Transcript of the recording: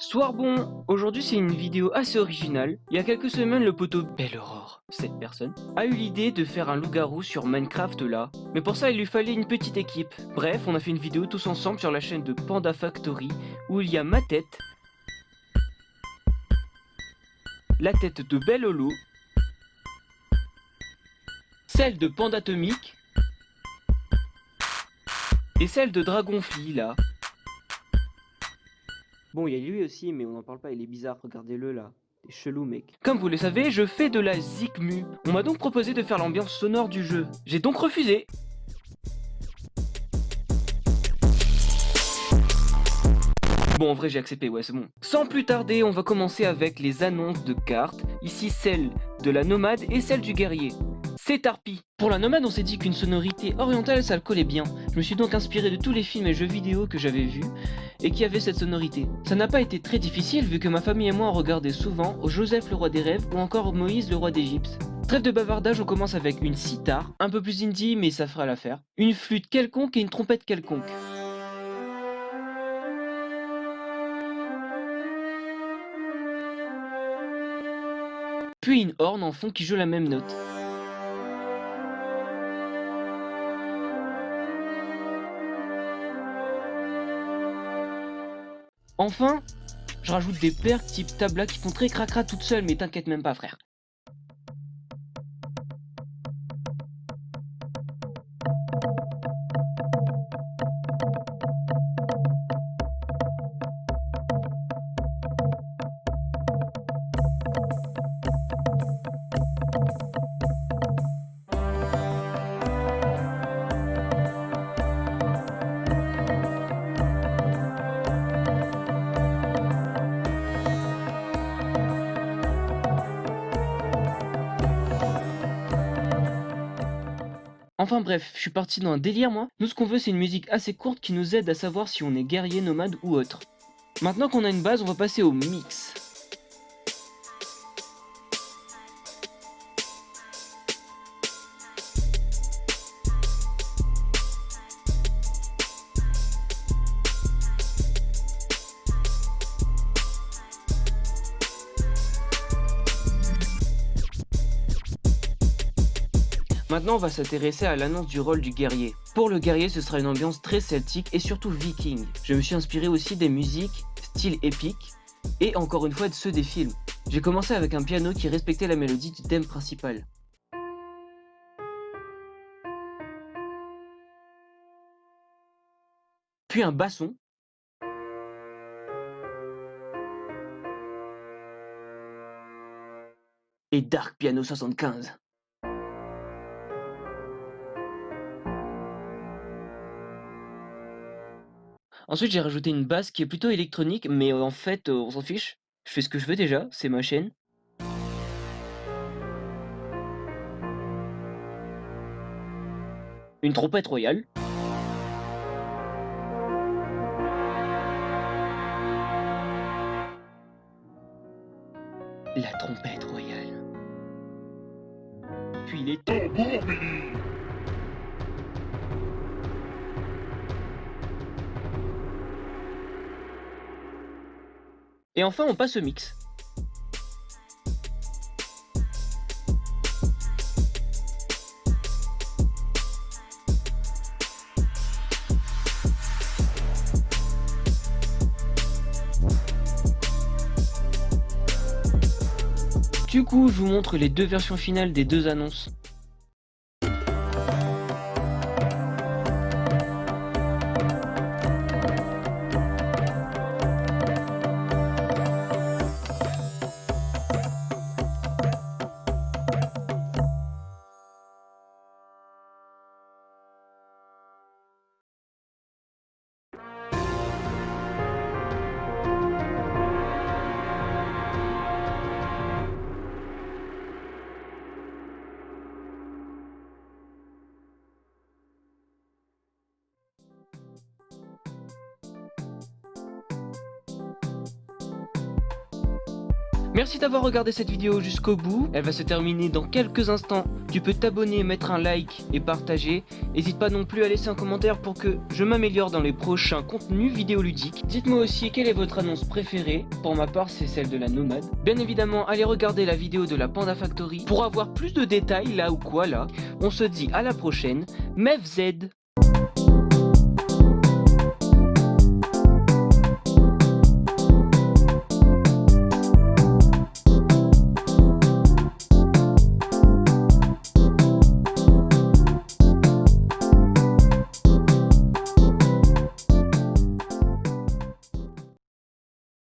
Soir bon, aujourd'hui c'est une vidéo assez originale. Il y a quelques semaines, le poteau Belle Aurore, cette personne, a eu l'idée de faire un loup-garou sur Minecraft là. Mais pour ça, il lui fallait une petite équipe. Bref, on a fait une vidéo tous ensemble sur la chaîne de Panda Factory où il y a ma tête, la tête de Belle Holo, celle de Pandatomique et celle de Dragonfly là. Bon, il y a lui aussi, mais on n'en parle pas, il est bizarre, regardez-le là. C'est chelou, mec. Comme vous le savez, je fais de la Zikmu. On m'a donc proposé de faire l'ambiance sonore du jeu. J'ai donc refusé. Bon, en vrai, j'ai accepté, ouais, c'est bon. Sans plus tarder, on va commencer avec les annonces de cartes. Ici, celle de la nomade et celle du guerrier. C'est Tarpi. Pour la nomade, on s'est dit qu'une sonorité orientale, ça le collait bien. Je me suis donc inspiré de tous les films et jeux vidéo que j'avais vus et qui avaient cette sonorité. Ça n'a pas été très difficile vu que ma famille et moi on regardait souvent Joseph le roi des rêves ou encore Moïse le roi d'Égypte. Trêve de bavardage, on commence avec une sitar, un peu plus indie mais ça fera l'affaire, une flûte quelconque et une trompette quelconque. Puis une horne en fond qui joue la même note. Enfin, je rajoute des perques type tabla qui font très cracra toutes seules, mais t'inquiète même pas frère. Enfin bref, je suis parti dans un délire moi. Nous ce qu'on veut c'est une musique assez courte qui nous aide à savoir si on est guerrier, nomade ou autre. Maintenant qu'on a une base, on va passer au mix. Maintenant on va s'intéresser à l'annonce du rôle du guerrier. Pour le guerrier ce sera une ambiance très celtique et surtout viking. Je me suis inspiré aussi des musiques style épique et encore une fois de ceux des films. J'ai commencé avec un piano qui respectait la mélodie du thème principal. Puis un basson. Et Dark Piano 75. Ensuite, j'ai rajouté une basse qui est plutôt électronique, mais en fait, on s'en fiche. Je fais ce que je veux déjà, c'est ma chaîne. Une trompette royale. La trompette royale. Puis les tambours. Et enfin, on passe au mix. Du coup, je vous montre les deux versions finales des deux annonces. Merci d'avoir regardé cette vidéo jusqu'au bout, elle va se terminer dans quelques instants. Tu peux t'abonner, mettre un like et partager. N'hésite pas non plus à laisser un commentaire pour que je m'améliore dans les prochains contenus vidéoludiques. Dites-moi aussi quelle est votre annonce préférée, pour ma part c'est celle de la nomade. Bien évidemment, allez regarder la vidéo de la Panda Factory pour avoir plus de détails là ou quoi là. On se dit à la prochaine, MEF Z.